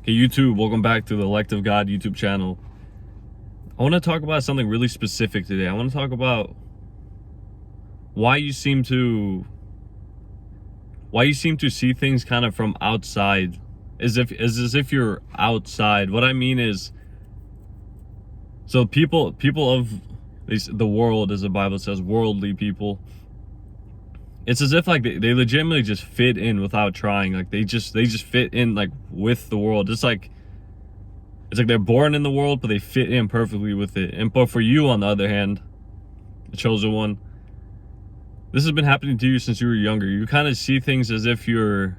Hey YouTube, welcome back to the Elect of God YouTube channel. I want to talk about something really specific today. I want to talk about why you seem to see things kind of from outside, as if you're outside. What I mean is, so people of the world, as the Bible says, worldly people, it's as if like they legitimately just fit in without trying. Like they just fit in like with the world. It's like they're born in the world, but they fit in perfectly with it. And but for you, on the other hand, the chosen one, this has been happening to you since you were younger. You kind of see things as if you're,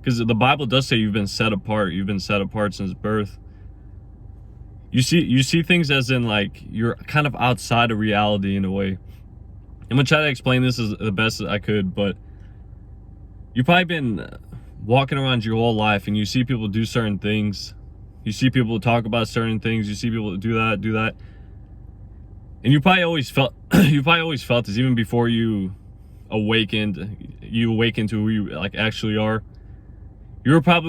because the Bible does say you've been set apart. You've been set apart since birth. You see things as in like you're kind of outside of reality in a way. I'm gonna try to explain this as the best as I could, but you've probably been walking around your whole life and you see people do certain things. You see people talk about certain things. You see people do that. And you probably always felt this even before you awakened to who you like actually are. You kind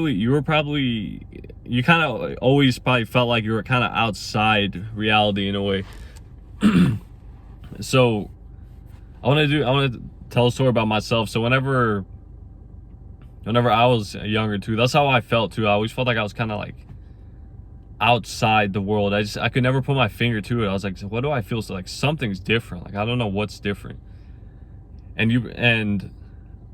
of always probably felt like you were kind of outside reality in a way. So I want to tell a story about myself. So whenever I was younger too, that's how I felt too. I always felt like I was kind of like outside the world. I could never put my finger to it. I was like, what do I feel? So like something's different. Like I don't know what's different. And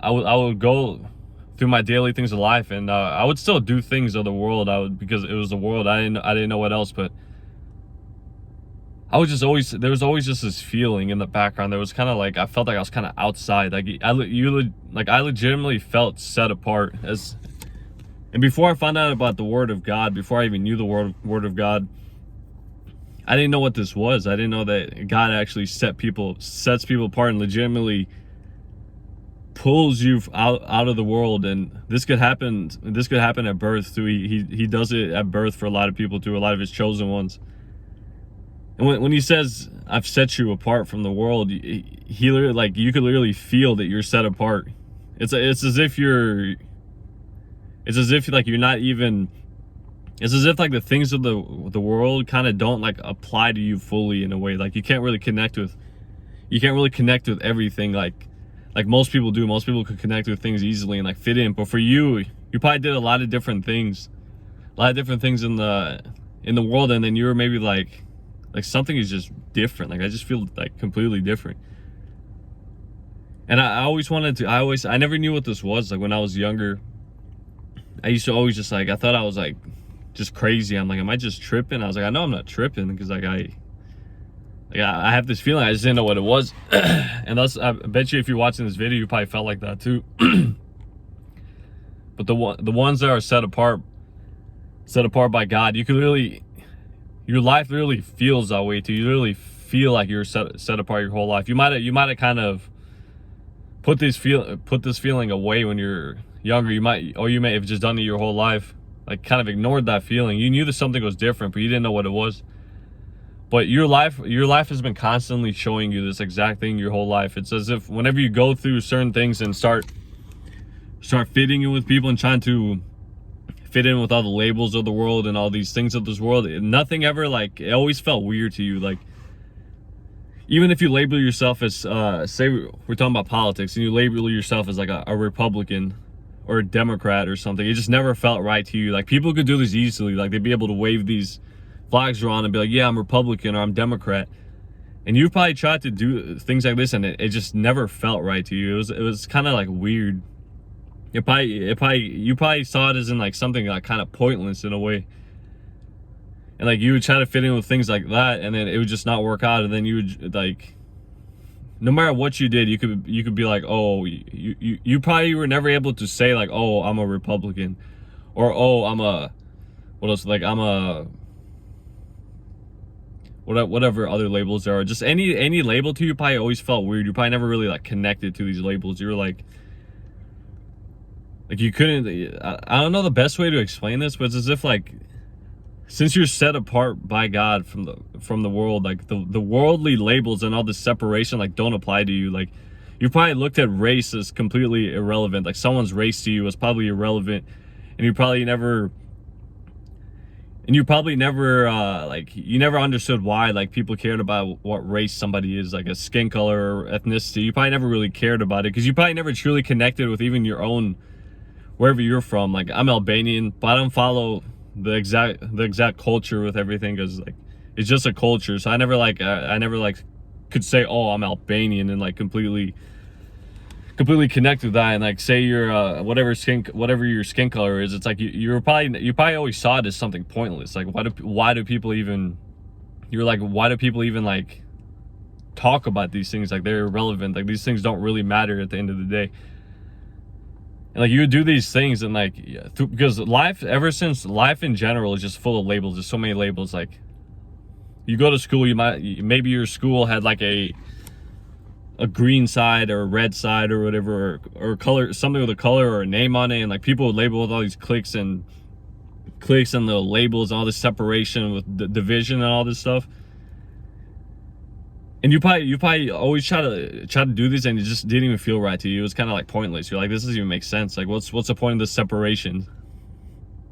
I would go through my daily things of life, and I would still do things of the world. Because it was the world. I didn't know what else, but there was always just this feeling in the background. There was kind of like I felt like I was kind of outside. Like I legitimately felt set apart. And before I found out about the Word of God, before I even knew the Word of God, I didn't know what this was. I didn't know that God actually sets people apart and legitimately pulls you out of the world. And this could happen at birth too. He does it at birth for a lot of people too, a lot of his chosen ones. And when he says, I've set you apart from the world, he literally, like, you could literally feel that you're set apart. It's as if like you're not even, it's as if like the things of the world kind of don't like apply to you fully in a way. Like you can't really connect with everything like most people do. Most people could connect with things easily and like fit in. But for you probably did a lot of different things in the world, and then you were maybe like something is just different. Like I just feel like completely different. And I never knew what this was. Like when I was younger, I used to always just like, I thought I was like just crazy. I'm like, am I just tripping? I was like, I know I'm not tripping, because like I have this feeling. I just didn't know what it was. And I bet you if you're watching this video, you probably felt like that too. But the ones that are set apart by God, you could really, your life literally feels that way too. You literally feel like you're set apart your whole life. You might have kind of put this feeling away when you're younger. You may have just done it your whole life, like kind of ignored that feeling. You knew that something was different, but you didn't know what it was. But your life has been constantly showing you this exact thing your whole life. It's as if whenever you go through certain things and start fitting in with people and trying to fit in with all the labels of the world and all these things of this world, nothing ever, like, it always felt weird to you. Like even if you label yourself as say we're talking about politics, and you label yourself as like a Republican or a Democrat or something, it just never felt right to you. Like people could do this easily. Like they'd be able to wave these flags around and be like, yeah, I'm Republican or I'm Democrat. And you've probably tried to do things like this, and it just never felt right to you. It was kind of like weird. You probably saw it as in like something like kind of pointless in a way. And like you would try to fit in with things like that, and then it would just not work out. And then you would, like, no matter what you did, you could be like, oh, you probably were never able to say like, oh, I'm a Republican, or oh, I'm a, what else? Like I'm a, whatever other labels there are. Just any label to you probably always felt weird. You probably never really like connected to these labels. You were like you couldn't. I don't know the best way to explain this, but it's as if like, since you're set apart by God from the world, like the worldly labels and all this separation like don't apply to you. Like you probably looked at race as completely irrelevant. Like someone's race to you was probably irrelevant, and you probably never And you probably never like, you never understood why like people cared about what race somebody is, like a skin color or ethnicity. You probably never really cared about it because you probably never truly connected with even your own, wherever you're from. Like, I'm Albanian, but I don't follow the exact culture with everything, because like it's just a culture. So I never like could say, oh, I'm Albanian, and like completely connect with that, and like say you're whatever your skin color is. It's like you probably always saw it as something pointless. Like, why do people even, you're like, why do people even like talk about these things? Like, they're irrelevant. Like, these things don't really matter at the end of the day. And like, you do these things, and like, yeah, because ever since life in general is just full of labels. There's so many labels. Like, you go to school, maybe your school had like a green side or a red side or whatever, or color, something with a color or a name on it, and like people would label with all these clicks and the labels, all this separation with the division and all this stuff. And you probably always try to do this, and it just didn't even feel right to you. It was kind of like pointless. You're like, this doesn't even make sense. Like, what's the point of this separation?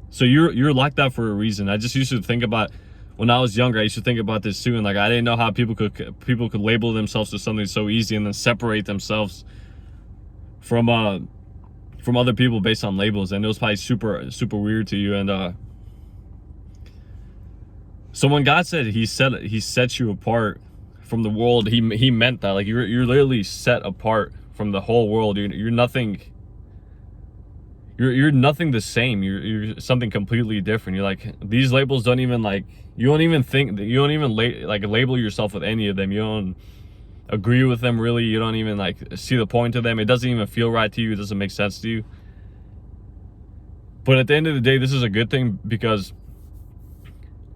So you're like that for a reason. I just used to think about, when I was younger, I used to think about this too, and like, I didn't know how people could label themselves to something so easy and then separate themselves from other people based on labels. And it was probably super weird to you. And so when God said he set you apart from the world, he meant that. Like, you're literally set apart from the whole world. You're nothing. You're nothing the same. You're something completely different. You're like, these labels don't even like, you don't even label yourself with any of them. You don't agree with them really. You don't even like see the point of them. It doesn't even feel right to you. It doesn't make sense to you. But at the end of the day, this is a good thing, because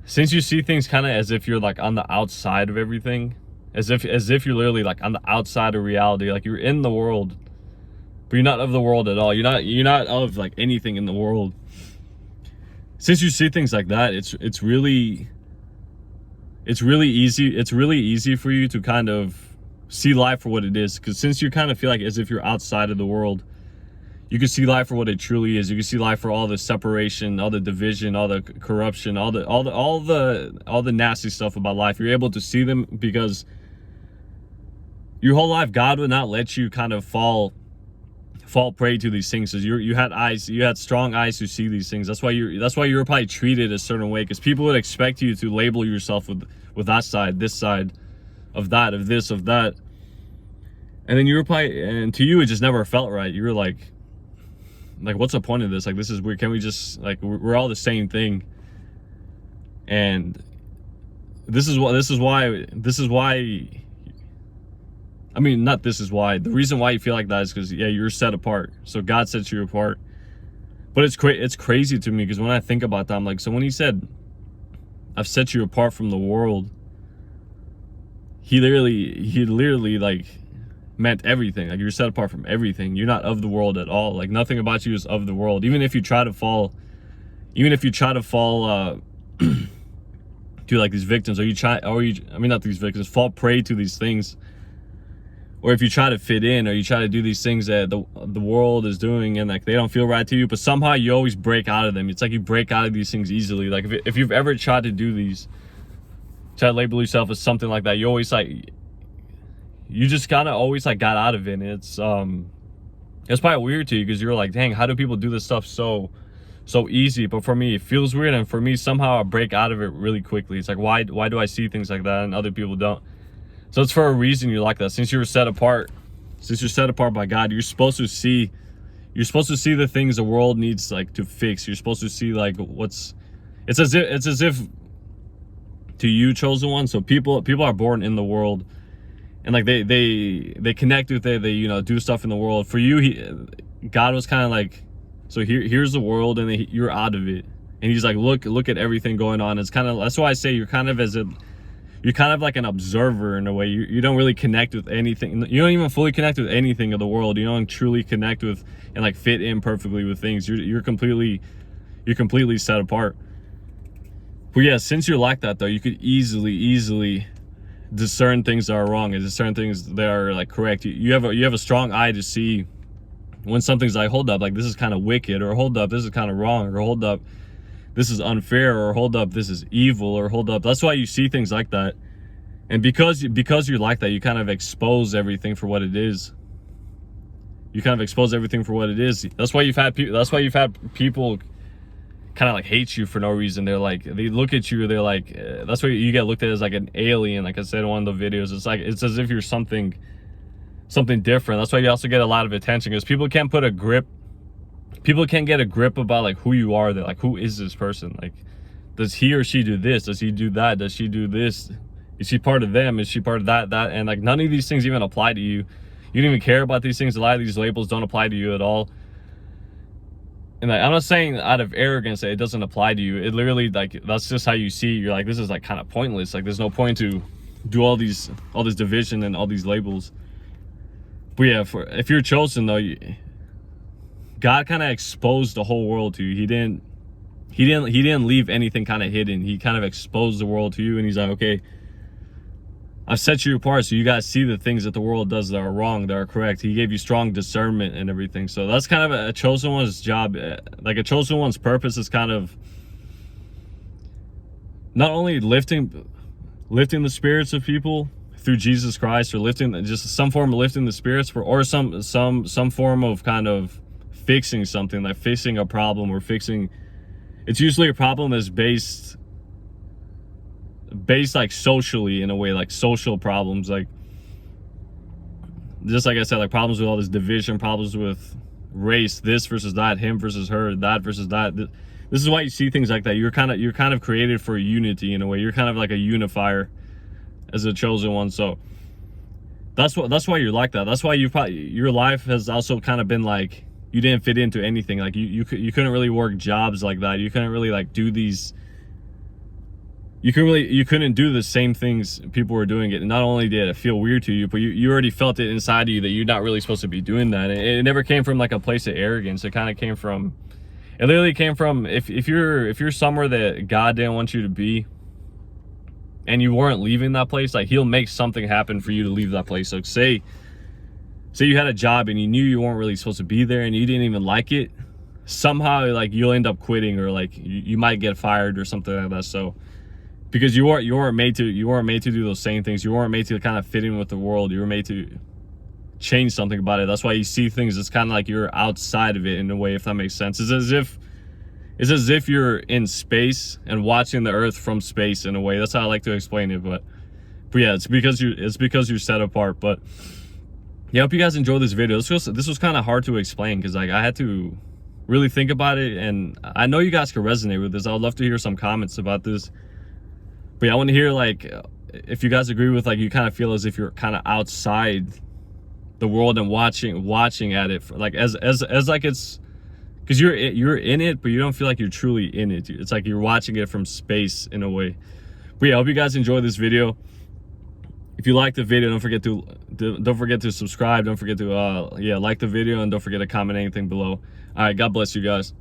since you see things kind of as if you're like on the outside of everything, as if you're literally like on the outside of reality, like you're in the world, but you're not of the world at all. You're not of like anything in the world. Since you see things like that, it's really easy for you to kind of see life for what it is. Because since you kind of feel like as if you're outside of the world, you can see life for what it truly is. You can see life for all the separation, all the division, all the corruption, all the nasty stuff about life. You're able to see them because your whole life, God would not let you kind of fall prey to these things. Because you had strong eyes to see these things. That's why you were probably treated a certain way, because people would expect you to label yourself with that side, this side, of that, of this, of that. And then and to you, it just never felt right. You were like, what's the point of this? Like, this is weird. Can we just, like, we're all the same thing. And this is why, I mean, not this is why. The reason why you feel like that is because, yeah, you're set apart. So God sets you apart. But it's crazy to me, because when I think about that, I'm like, so when he said, I've set you apart from the world, he literally like meant everything. Like, you're set apart from everything. You're not of the world at all. Like, nothing about you is of the world. Even if you try to fall to like these victims, not these victims, fall prey to these things. Or if you try to fit in, or you try to do these things that the world is doing, and like they don't feel right to you, but somehow you always break out of them. It's like you break out of these things easily. Like, if you've ever tried to do these, try to label yourself as something like that, you always like, you just kind of always like got out of it. And it's probably weird to you, because you're like, dang, how do people do this stuff so easy? But for me, it feels weird, and for me, somehow I break out of it really quickly. It's like, why do I see things like that and other people don't? So it's for a reason you're like that. Since you're set apart by God, you're supposed to see the things the world needs like to fix. You're supposed to see like it's as if to you, chosen one. So people are born in the world, and like they connect with it, they do stuff in the world. For you, God was kind of like, so here's the world, and you're out of it, and he's like, look at everything going on. It's kind of, that's why I say you're kind of like an observer in a way. You don't really connect with anything. You don't even fully connect with anything of the world. You don't truly connect with and like fit in perfectly with things. You're completely set apart. But yeah, since you're like that though, you could easily discern things that are wrong and discern things that are like correct. You have a strong eye to see when something's like, hold up, like this is kind of wicked, or hold up, this is kind of wrong, or hold up, this is unfair, or hold up, this is evil, or hold up. That's why you see things like that. And because you're like that, you kind of expose everything for what it is. You kind of expose everything for what it is. That's why you've had people kind of like hate you for no reason. They're like, they look at you, they're like, that's why you get looked at as like an alien. Like I said in one of the videos, it's like, it's as if you're something different. That's why you also get a lot of attention, because people can't get a grip about like who you are. They're like, who is this person? Like, does he or she do this? Does he do that? Does she do this? Is she part of them? Is she part of that? And like, none of these things even apply to you. You don't even care about these things. A lot of these labels don't apply to you at all. And like, I'm not saying out of arrogance that it doesn't apply to you. It literally, like, that's just how you see it. You're like, this is like kind of pointless. Like, there's no point to do all this division and all these labels. But yeah, if you're chosen though, God kind of exposed the whole world to you. He didn't leave anything kind of hidden. He kind of exposed the world to you, and he's like, okay, I've set you apart, so you guys see the things that the world does that are wrong, that are correct. He gave you strong discernment and everything. So that's kind of a chosen one's job. Like, a chosen one's purpose is kind of not only lifting the spirits of people through Jesus Christ, or just some form of lifting the spirits, or some form of kind of fixing something, like fixing a problem, or fixing. It's usually a problem that's based like socially, in a way, like social problems, like just like I said, like problems with all this division, problems with race, this versus that, him versus her, that versus that. This is why you see things like that. You're kind of created for unity in a way. You're kind of like a unifier as a chosen one. So that's why you're like that. That's why your life has also kind of been like, you didn't fit into anything. Like you couldn't really work jobs like that. You couldn't really like do these. You couldn't do the same things people were doing it. And not only did it feel weird to you, but you already felt it inside of you that you're not really supposed to be doing that. And it never came from like a place of arrogance. It kind of came from, it literally came from, if you're somewhere that God didn't want you to be, and you weren't leaving that place, like, he'll make something happen for you to leave that place. So say you had a job and you knew you weren't really supposed to be there, and you didn't even like it. Somehow, like, you'll end up quitting, or like you might get fired or something like that. So because you weren't made to do those same things. You weren't made to kind of fit in with the world. You were made to change something about it. That's why you see things as kind of like you're outside of it in a way, if that makes sense. It's as if you're in space and watching the earth from space in a way. That's how I like to explain it. But yeah, it's because you're set apart. But yeah, I hope you guys enjoyed this video. This was kind of hard to explain, because like I had to really think about it, and I know you guys can resonate with this. I would love to hear some comments about this. But yeah, I want to hear, like, if you guys agree with, like, you kind of feel as if you're kind of outside the world and watching at it, for, like, as like it's, because you're in it, but you don't feel like you're truly in it. It's like you're watching it from space in a way. But yeah, I hope you guys enjoyed this video. If you liked the video, don't forget to subscribe. Don't forget to like the video, and don't forget to comment anything below. All right, God bless you guys.